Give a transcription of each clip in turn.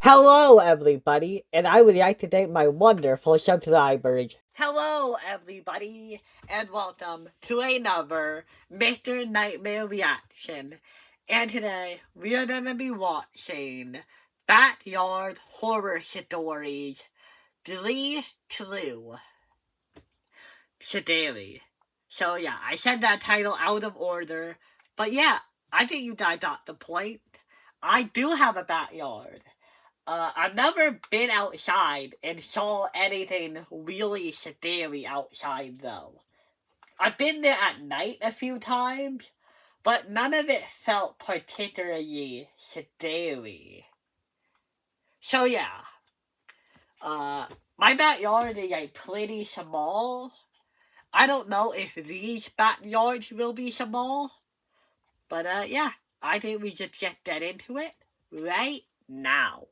Hello, everybody, and I would like to thank my wonderful subscribers. Hello, everybody, and welcome to another Mr. Nightmare reaction. And today, we are going to be watching Backyard Horror Stories 3 True Scary. So yeah, I said that title out of order, but yeah, I think you guys got the point. I do have a backyard. I've never been outside and saw anything really scary outside, though. I've been there at night a few times, but none of it felt particularly scary. So yeah, my backyard is like pretty small. I don't know if these backyards will be small, but yeah, I think we should just get into it right now.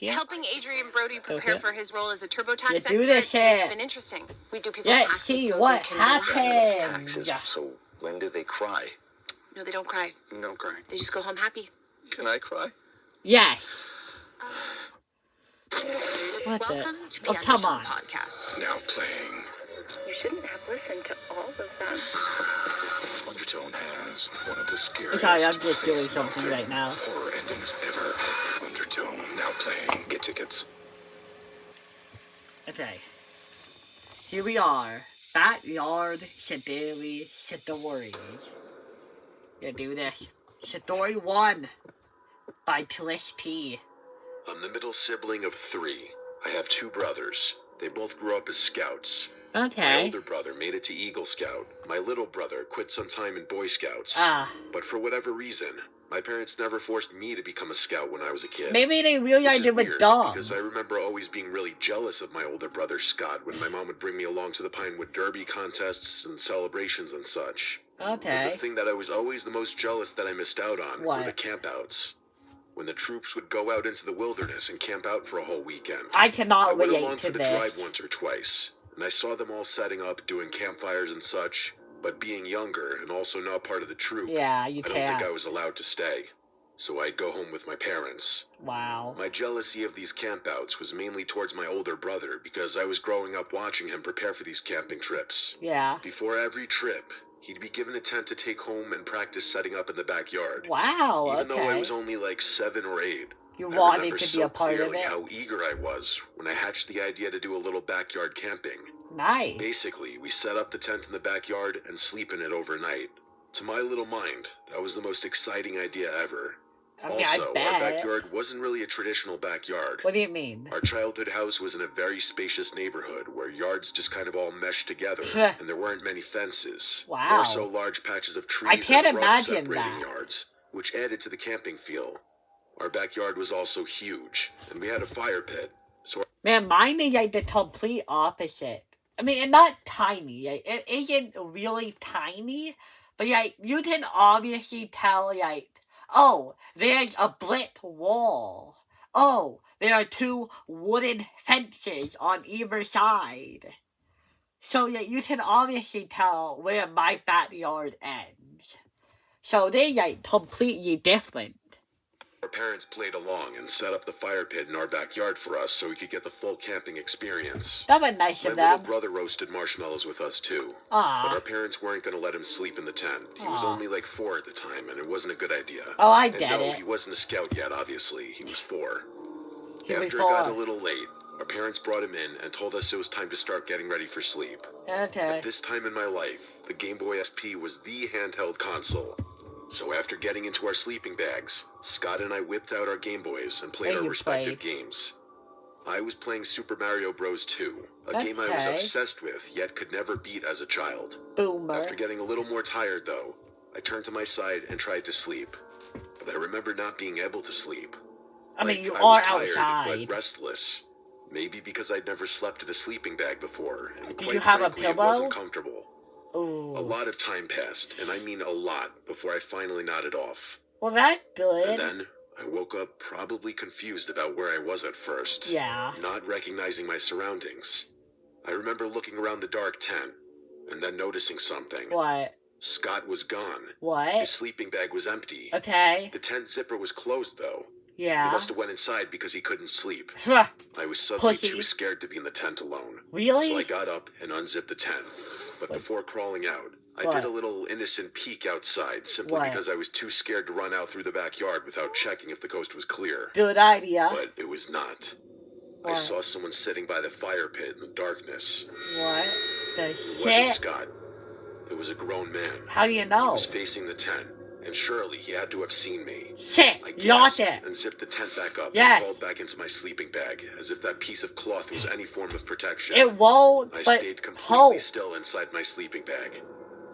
Helping Adrian Brody prepare for his role as a TurboTax expert has been interesting. We do people's taxes. See so what happened. happens. So when do they cry? No, they don't cry. You don't cry. They just go home happy. Can I cry? Yes. Welcome to the come on. Podcast. Now playing. You shouldn't have listened to all of them. Undertone has one of the scariest Sorry, I'm just doing something right now. horror endings ever. Undertone now playing. Get tickets. Okay. Here we are. Backyard Scary Stories. Gonna do this. Story 1 by Trish P. I'm the middle sibling of 3. I have 2 brothers. They both grew up as scouts. My Okay. older brother made it to Eagle Scout. My little brother quit some time in Boy Scouts. But for whatever reason, my parents never forced me to become a scout when I was a kid. Maybe they realized it was weird, dumb. because I remember always being really jealous of my older brother Scott when my mom would bring me along to the Pinewood Derby contests and celebrations and such. But Okay. the thing that I was always the most jealous that I missed out on What? were the campouts. When the troops would go out into the wilderness and camp out for a whole weekend. I I cannot went relate along to for the drive this. once or twice, and I saw them all setting up, doing campfires and such, but being younger and also not part of the troop, Yeah, you I don't think I can't. was allowed to stay. So I'd go home with my parents. Wow. My jealousy of these campouts was mainly towards my older brother because I was growing up watching him prepare for these camping trips. Yeah. Before every trip, he'd be given a tent to take home and practice setting up in the backyard. Wow, Even though I okay. was only like 7 or 8, You I wanted remember to be so a part of clearly it? how eager I was when I hatched the idea to do a little backyard camping. Nice. Basically, we set up the tent in the backyard and sleep in it overnight. To my little mind, that was the most exciting idea ever. I mean, Also, I our bet. backyard wasn't really a traditional backyard. What do you mean? Our childhood house was in a very spacious neighborhood where yards just kind of all meshed together, and there weren't many fences. Wow. More so large patches of trees I can't and brush imagine separating that. yards, which added to the camping feel. Our backyard was also huge, and we had a fire pit, so Man, mine is like the complete opposite. I mean, it's not tiny. Like, it isn't really tiny, but like you can obviously tell, like, oh, there's a brick wall. Oh, there are 2 wooden fences on either side. So yeah, you can obviously tell where my backyard ends. So they're like completely different. our parents played along and set up the fire pit in our backyard for us so we could get the full camping experience. That was nice My of little them. brother roasted marshmallows with us too. But our Aw. parents weren't going to let him sleep in the tent. He was Aw. only like 4 at the time, and it wasn't a good idea. Oh, I And get no, it. he wasn't a scout yet, obviously. He was 4. He was After it got 4. a little late, our parents brought him in and told us it was time to start getting ready for sleep. Okay. At this time in my life, the Game Boy SP was the handheld console. So after getting into our sleeping bags, Scott and I whipped out our Game Boys and played What our you respective played? games. I was playing Super Mario Bros. 2, a game I was Okay. obsessed with, yet could never beat as a child. Boomer. After getting a little more tired, though, I turned to my side and tried to sleep. But I remember not being able to sleep. I mean, Like, you I are was tired, outside. but restless. Maybe because I'd never slept in a sleeping bag before, and Did quite you have a frankly, it wasn't pillow? comfortable. A Ooh. lot of time passed, and I mean a lot, before I finally nodded off. Well, that's And good. then, I woke up probably confused about where I was at first. Yeah. Not recognizing my surroundings. I remember looking around the dark tent, and then noticing something. What? Scott was gone. His What? sleeping bag was empty. Okay. The tent zipper was closed, though. He Yeah. must have went inside because he couldn't sleep. Huh. I was suddenly Pussy. too scared to be in the tent alone. Really? So I got up and unzipped the tent. But What? before crawling out, I What? did a little innocent peek outside simply What? because I was too scared to run out through the backyard without checking if the coast was clear. Good idea. But it was not. I What? saw someone sitting by the fire pit in the darkness. What the It wasn't shit? Scott. It was a grown man. How do you He know? was facing the tent, and surely he had to have seen me. Shit! I You lost gasped it! and zipped the tent back up Yes. and crawled back into my sleeping bag, as if that piece of cloth was any form of protection. It won't, I but stayed completely hope. still inside my sleeping bag.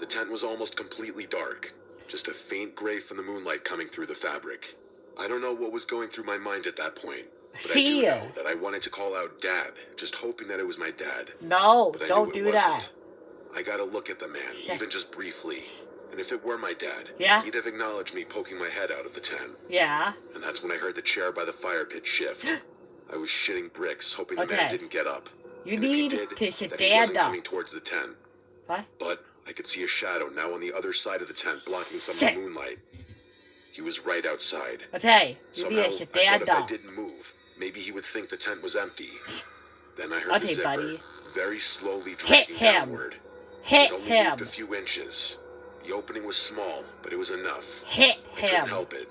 The tent was almost completely dark, just a faint gray from the moonlight coming through the fabric. I don't know what was going through my mind at that point, but I do know that I wanted to call out Dad, just hoping that it was my dad. No, But I don't knew it do that. wasn't. I gotta look at the man, Yeah. even just briefly. And if it were my dad, Yeah. he'd have acknowledged me poking my head out of the tent. Yeah. And that's when I heard the chair by the fire pit shift. I was shitting bricks, hoping the Okay. man didn't get up. You And if he need did, to sit that he wasn't stand up. coming towards the tent. What? But I could see a shadow now on the other side of the tent, blocking some Shit. of the moonlight. He was right outside. Okay, you Somehow, need I to sit thought if I up. didn't move, maybe he would think the tent was empty. Then I heard Okay, the zipper buddy. very slowly Hit dragging him. downward. Hit It only him. moved a few inches. The opening was small, but it was enough. Hit I couldn't him. help it.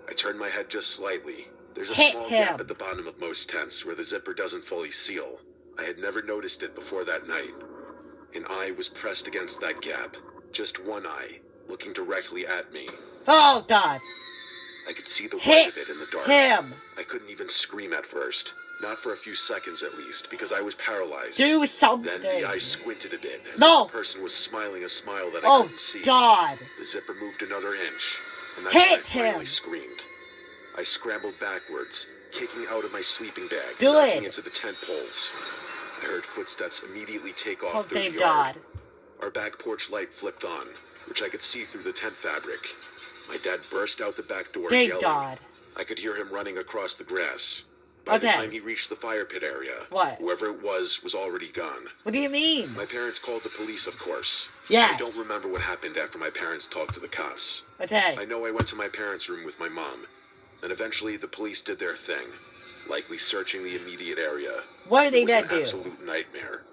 I turned my head just slightly. There's a Hit small him. gap at the bottom of most tents where the zipper doesn't fully seal. I had never noticed it before that night. An eye was pressed against that gap. Just one eye, looking directly at me. Oh God! I could see the white Hit of it in the dark. him. I couldn't even scream at first. Not for a few seconds at least, because I was paralyzed. Do Then something. the eye squinted a bit as No. if the person was smiling a smile that I Oh couldn't see. God! The zipper moved another inch, and that's Hit when I finally him. screamed. I scrambled backwards, kicking out of my sleeping bag, Do knocking it. into the tent poles. I heard footsteps immediately take off Oh through thank the yard. God! Our back porch light flipped on, which I could see through the tent fabric. My dad burst out the back door Thank yelling. God! I could hear him running across the grass. By the Okay. time he reached the fire pit area, What? whoever it was already gone. What do you mean? My parents called the police, of course. Yes. I don't remember what happened after my parents talked to the cops. Okay. I know I went to my parents' room with my mom, and eventually the police did their thing, likely searching the immediate area. What did It was they an do? absolute nightmare.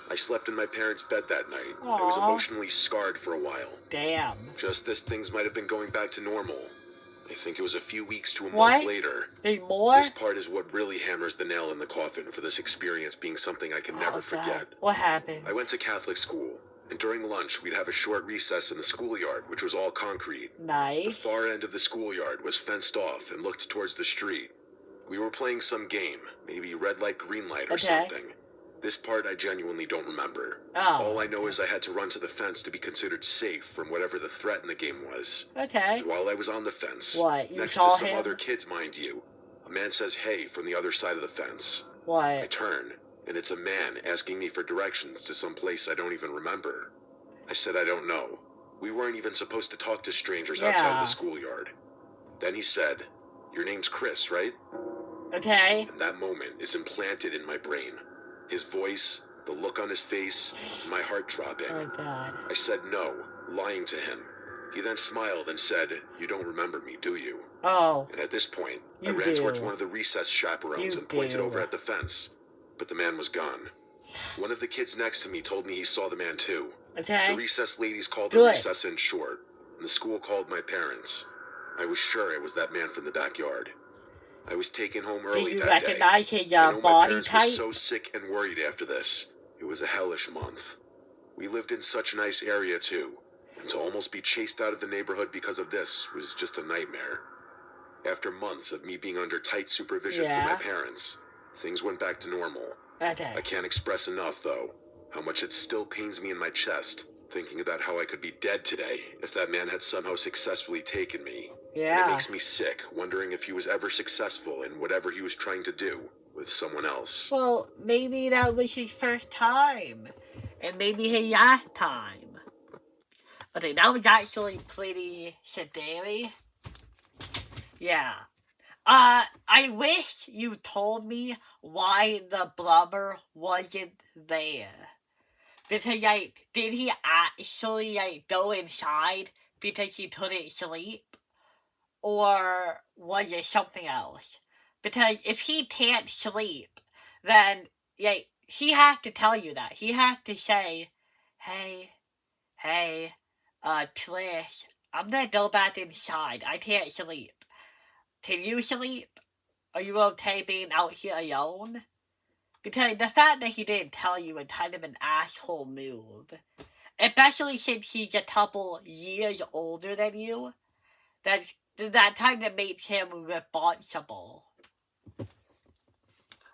I slept in my parents' bed that night. I was Aw. emotionally scarred for a while. Damn. Just as things might have been going back to normal. I think it was a few weeks to a What? month later. There's more? This part is what really hammers the nail in the coffin for this experience being something I can never Oh, forget. God. What happened? I went to Catholic school, and during lunch we'd have a short recess in the schoolyard, which was all concrete. The Nice. far end of the schoolyard was fenced off and looked towards the street. We were playing some game, maybe red light, green light or Okay. something. This part I genuinely don't remember. Oh. All I know is I had to run to the fence to be considered safe from whatever the threat in the game was. Okay. And while I was on the fence, What, you next saw to some him? other kids, mind you, a man says hey from the other side of the fence. I What? turn, and it's a man asking me for directions to some place I don't even remember. I said I don't know. We weren't even supposed to talk to strangers outside of Yeah. the schoolyard. Then he said, "Your name's Chris, right?" Okay. And that moment is implanted in my brain. His voice, the look on his face, my heart dropping. Oh God. I said no, lying to him. He then smiled and said, "You don't remember me, do you?" Oh. And at this point, I You ran towards do. one of the recess chaperones You and pointed do. over at the fence. But the man was gone. One of the kids next to me told me he saw the man too. Okay. The recess ladies called the Good. recess in short, and the school called my parents. I was sure it was that man from the backyard. I was taken home Do early you that day. recognize his I know my body parents type? were so sick and worried after this. It was a hellish month. We lived in such a nice area too, and to almost be chased out of the neighborhood because of this was just a nightmare. After months of me being under tight supervision from Yeah. my parents, things went back to normal. Okay. I can't express enough, though, how much it still pains me in my chest, thinking about how I could be dead today if that man had somehow successfully taken me. And it Yeah. makes me sick, wondering if he was ever successful in whatever he was trying to do with someone else. Well, maybe that was his first time. And maybe his last time. Okay, that was actually pretty scary. Yeah. I wish you told me why the blubber wasn't there. Because, like, did he actually, like, go inside because he couldn't sleep? or was it something else? Because if he can't sleep, then he has to tell you that. He has to say, hey, Trish, I'm gonna go back inside. I can't sleep. Can you sleep? Are you okay being out here alone? Because the fact that he didn't tell you is kind of an asshole move. Especially since he's a couple years older than you. That kind of makes him responsible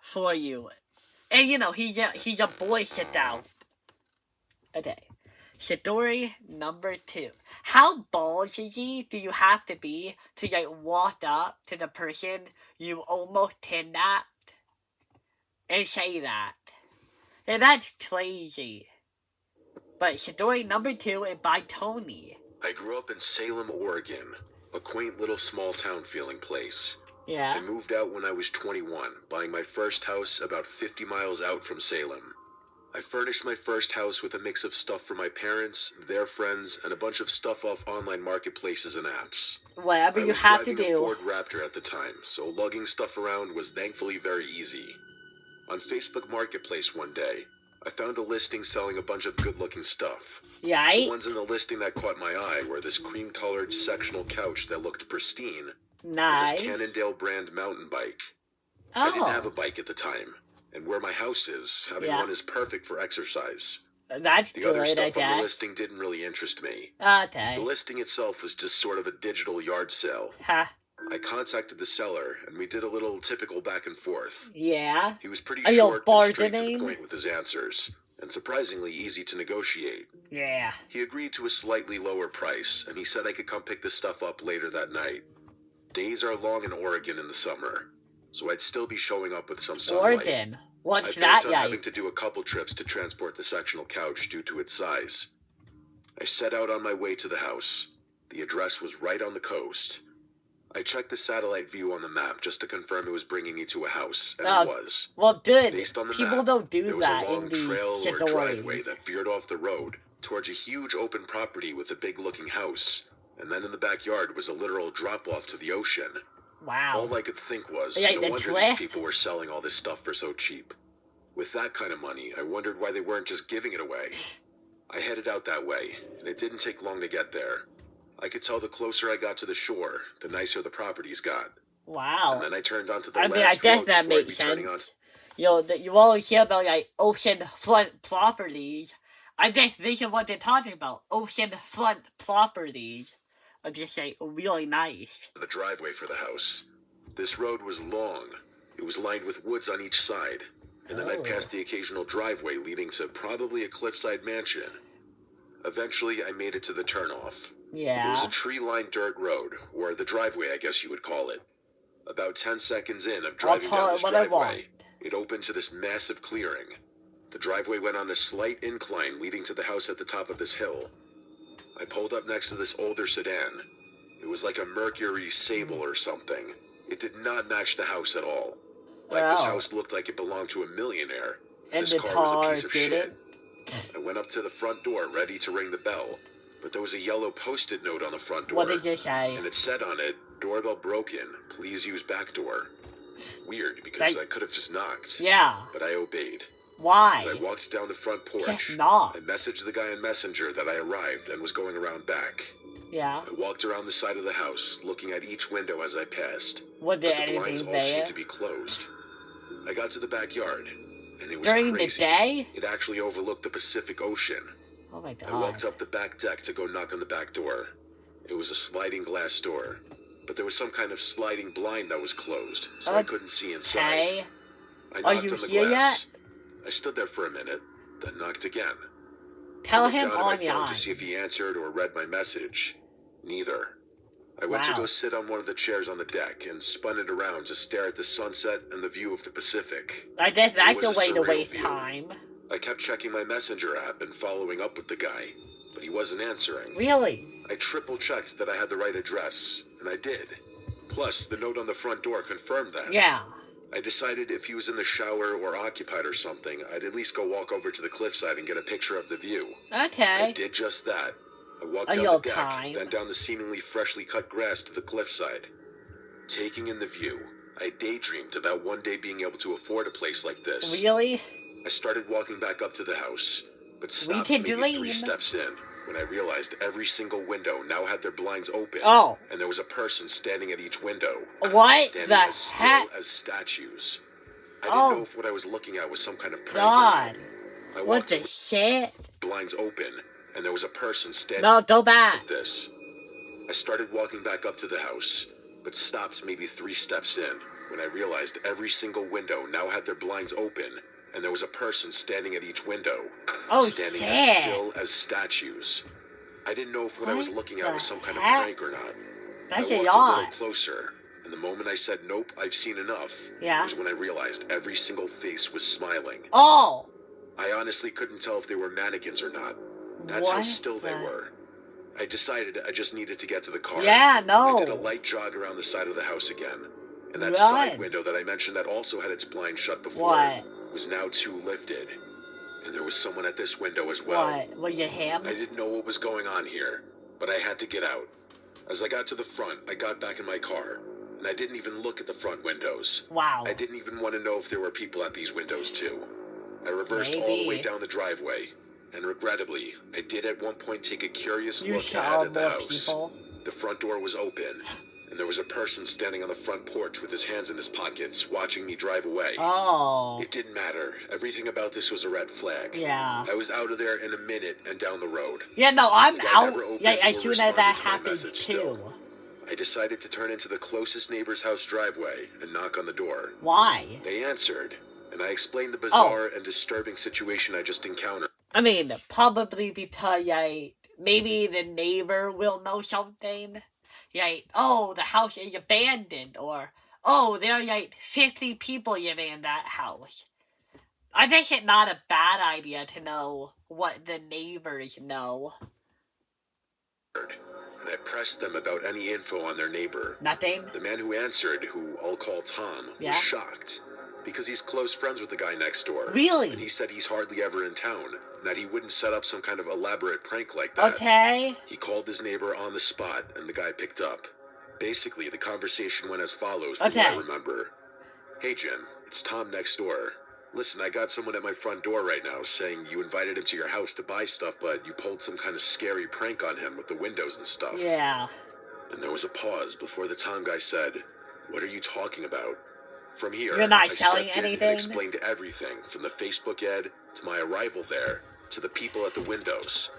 for you. And he's a boy. Sit down. Okay. Story number 2. How ballsy do you have to be to walk up to the person you almost kidnapped and say that? And that's crazy. But story number 2 is by Tony. I grew up in Salem, Oregon, a quaint little small town feeling place. Yeah. I moved out when I was 21, buying my first house about 50 miles out from Salem. I furnished my first house with a mix of stuff for my parents, their friends, and a bunch of stuff off online marketplaces and apps. Whatever you have to I was driving do. a Ford Raptor at the time, so lugging stuff around was thankfully very easy. On Facebook Marketplace one day, I found a listing selling a bunch of good-looking stuff. Right? The ones in the listing that caught my eye were this cream-colored sectional couch that looked pristine, Nice. and this Cannondale brand mountain bike. Oh. I didn't have a bike at the time, and where my house is, having one is perfect for exercise. That's The good, other I stuff on the guess. listing didn't really interest me. Okay. The listing itself was just sort of a digital yard sale. Ha. I contacted the seller, and we did a little typical back and forth. Yeah. He was pretty Are you short and straight to the bargaining? point with his answers, and surprisingly easy to negotiate. Yeah. He agreed to a slightly lower price, and he said I could come pick the stuff up later that night. Days are long in Oregon in the summer, so I'd still be showing up with some sunlight. Oregon. I What's banked that on like? having to do a couple trips to transport the sectional couch due to its size. I set out on my way to the house. The address was right on the coast. I checked the satellite view on the map just to confirm it was bringing me to a house, and it was. Well, good. Based on the People map, don't there do was that a long in these trail or driveway stories. that veered off the road towards a huge open property with a big-looking house, and then in the backyard was a literal drop-off to the ocean. Wow. All I could think was, Yeah, no the wonder cliff. these people were selling all this stuff for so cheap. With that kind of money, I wondered why they weren't just giving it away. I headed out that way, and it didn't take long to get there. I could tell the closer I got to the shore, the nicer the properties got. Wow. And then I turned onto the I last mean, I guess road that before I'd be makes turning sense. onto You always hear about oceanfront properties. I guess this is what they're talking about. Oceanfront properties are just really nice. the driveway for the house. This road was long. It was lined with woods on each side. And then I passed the occasional driveway leading to probably a cliffside mansion. Eventually, I made it to the turnoff. It was Yeah. a tree-lined dirt road, or the driveway, I guess you would call it. About 10 seconds in of driving call down it this what I want. driveway, it opened to this massive clearing. The driveway went on a slight incline leading to the house at the top of this hill. I pulled up next to this older sedan. It was like a Mercury Sable or something. It did not match the house at all. Like this Wow. house looked like it belonged to a millionaire. And this the car car was a piece of did shit. it? I went up to the front door, ready to ring the bell, but there was a yellow post-it note on the front door. What did you say? And it said on it, "Doorbell broken. Please use back door." Weird, because Like- I could have just knocked. Yeah. But I obeyed. Why? As I walked down the front porch, Just knock. I messaged the guy on Messenger that I arrived and was going around back. Yeah. I walked around the side of the house, looking at each window as I passed. Was there But the blinds anything all seemed there? to be closed. I got to the backyard, and it was During crazy. the day? It actually overlooked the Pacific Ocean. Oh my I walked god. up the back deck to go knock on the back door. It was a sliding glass door, but there was some kind of sliding blind that was closed, so I couldn't see inside. Okay. I Are knocked you on the here glass. I stood there for a minute, then knocked again. Tell I looked him down at my on your phone eye. to see if he answered or read my message. Neither. I went to Wow. go sit on one of the chairs on the deck and spun it around to stare at the sunset and the view of the Pacific. I guess that's was a a way to surreal waste view. time. I kept checking my messenger app and following up with the guy, but he wasn't answering. Really? I triple-checked that I had the right address, and I did. Plus, the note on the front door confirmed that. Yeah. I decided if he was in the shower or occupied or something, I'd at least go walk over to the cliffside and get a picture of the view. I Okay. did just that. I walked A down little the deck, time. then down the seemingly freshly cut grass to the cliffside. Taking in the view, I daydreamed about one day being able to afford a place like this. Really? I started walking back up to the house, but We stopped can maybe dream. 3 steps in when I realized every single window now had their blinds open. Oh. And there was a person standing at each window. What standing the as heck? still as statues. I didn't know if what I was looking at was some kind of prank or God. not. I What walked the to shit? blinds open, and there was a person standing No, go back. like this. I started walking back up to the house, but stopped maybe 3 steps in when I realized every single window now had their blinds open, and there was a person standing at each window. Oh, standing shit. as still as statues. I didn't know if what I was What looking at the was some kind of heck? prank or not. That's I a walked a little yacht. closer, and the moment I said, "Nope, I've seen enough," Yeah. was when I realized every single face was smiling. Oh. I honestly couldn't tell if they were mannequins or not. That's how What still they the- were. I decided I just needed to get to the car. Yeah, I did a no. light jog around the side of the house again. And that Run. side window that I mentioned that also had its blind shut before What? was now too lifted. And there was someone at this window as well. What? Was it him? I didn't know what was going on here, but I had to get out. As I got to the front, I got back in my car, and I didn't even look at the front windows. Wow. I didn't even want to know if there were people at these windows too. I reversed all the way Maybe. down the driveway, and regrettably, I did at one point take a curious You look saw at the more house. people? The front door was open, and there was a person standing on the front porch with his hands in his pockets, watching me drive away. Oh. It didn't matter. Everything about this was a red flag. Yeah. I was out of there in a minute and down the road. Yeah, no, I'm The guy out. never opened Yeah, or as soon as responded that to my happened message too. still. I decided to turn into the closest neighbor's house driveway and knock on the door. Why? They answered, and I explained the Oh. bizarre and disturbing situation I just encountered. I mean, probably because, maybe the neighbor will know something. Oh, the house is abandoned, or, oh, there are, 50 people living in that house. I think it's not a bad idea to know what the neighbors know. And I pressed them about any info on their neighbor. Nothing? The man who answered, who I'll call Tom, Yeah? was shocked. Because he's close friends with the guy next door. Really? And he said he's hardly ever in town, and that he wouldn't set up some kind of elaborate prank like that. Okay. He called his neighbor on the spot, and the guy picked up. Basically, the conversation went as follows from what I Okay. remember. "Hey Jim, it's Tom next door. Listen, I got someone at my front door right now saying you invited him to your house to buy stuff, but you pulled some kind of scary prank on him with the windows and stuff." Yeah. And there was a pause before the Tom guy said, "What are you talking about?" From here, You're not I selling stepped in anything? and explained everything from the Facebook ad to my arrival there to the people at the windows.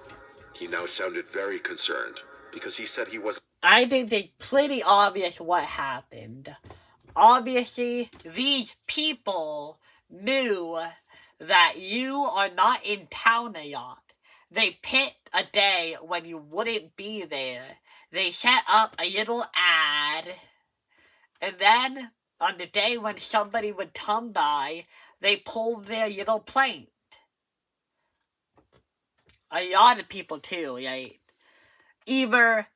He now sounded very concerned because he said he wasn't I think it's pretty obvious what happened. Obviously, these people knew that you are not in town a lot. They picked a day when you wouldn't be there. They set up a little ad, and then on the day when somebody would come by, they pulled their little prank. A lot of people too, Either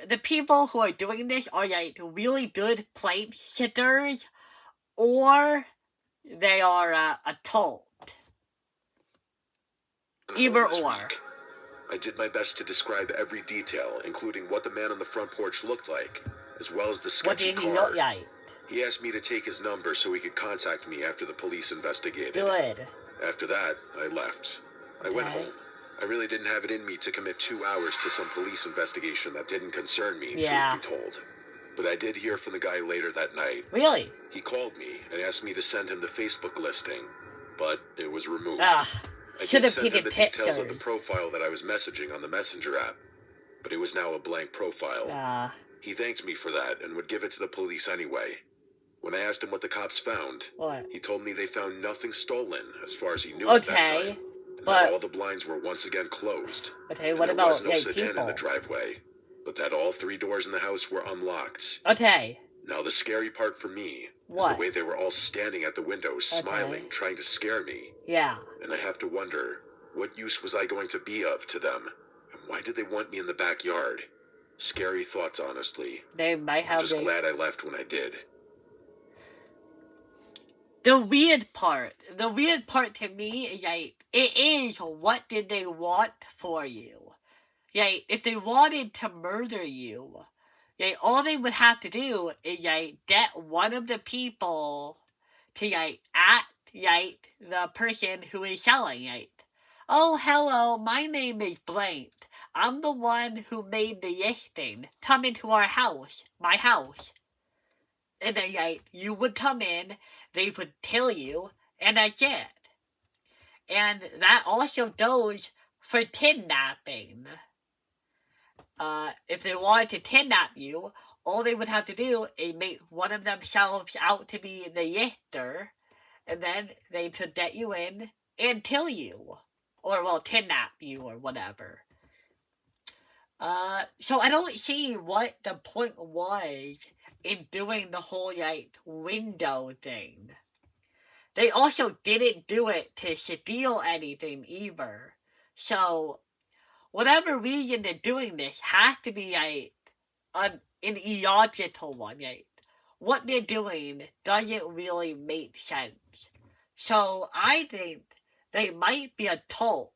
the people who are doing this are really good prank sitters, or they are a cult. Either this or. week. I did my best to describe every detail, including what the man on the front porch looked like, as well as the What sketchy did he car. look like? He asked me to take his number so he could contact me after the police investigated. Good. After that, I left. I went Okay. home. I really didn't have it in me to commit 2 hours to some police investigation that didn't concern me, Yeah. truth be told. But I did hear from the guy later that night. Really? He called me and asked me to send him the Facebook listing, but it was removed. Ugh. I Should did have send him taken the details pictures. of the profile that I was messaging on the Messenger app, but it was now a blank profile. He thanked me for that and would give it to the police anyway. When I asked him what the cops found, What? he told me they found nothing stolen as far as he knew at that Okay, time. And but- that all the blinds were once again closed. Okay, And what there about, was no sedan in people? the driveway, but that all 3 doors in the house were unlocked. Okay. Now the scary part for me is What? the way they were all standing at the windows, Okay. smiling, trying to scare me. Yeah. And I have to wonder, what use was I going to be of to them? And why did they want me in the backyard? Scary thoughts, honestly. They might I'm have just glad I left when I did. The weird part to me is it is what did they want for you? if they wanted to murder you, all they would have to do is get one of the people to at the person who is selling. Oh, hello, my name is Blank. I'm the one who made the listing. Come into our house, my house. And then you would come in, they would kill you, and that's it. And that also goes for kidnapping. If they wanted to kidnap you, all they would have to do is make one of themselves out to be the lister, and then they could get you in and kill you. Or, well, kidnap you or whatever. So I don't see what the point was in doing the whole, window thing. They also didn't do it to steal anything either. So, whatever reason they're doing this has to be, an illogical one, What they're doing doesn't really make sense. So, I think they might be a cult.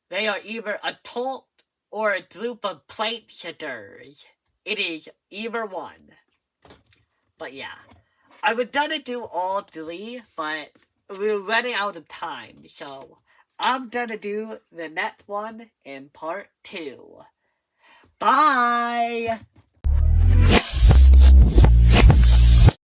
They are either a cult or a group of pranksters. It is either one. But yeah. I was gonna do all three, but we're running out of time. So, I'm gonna do the next one in part 2. Bye!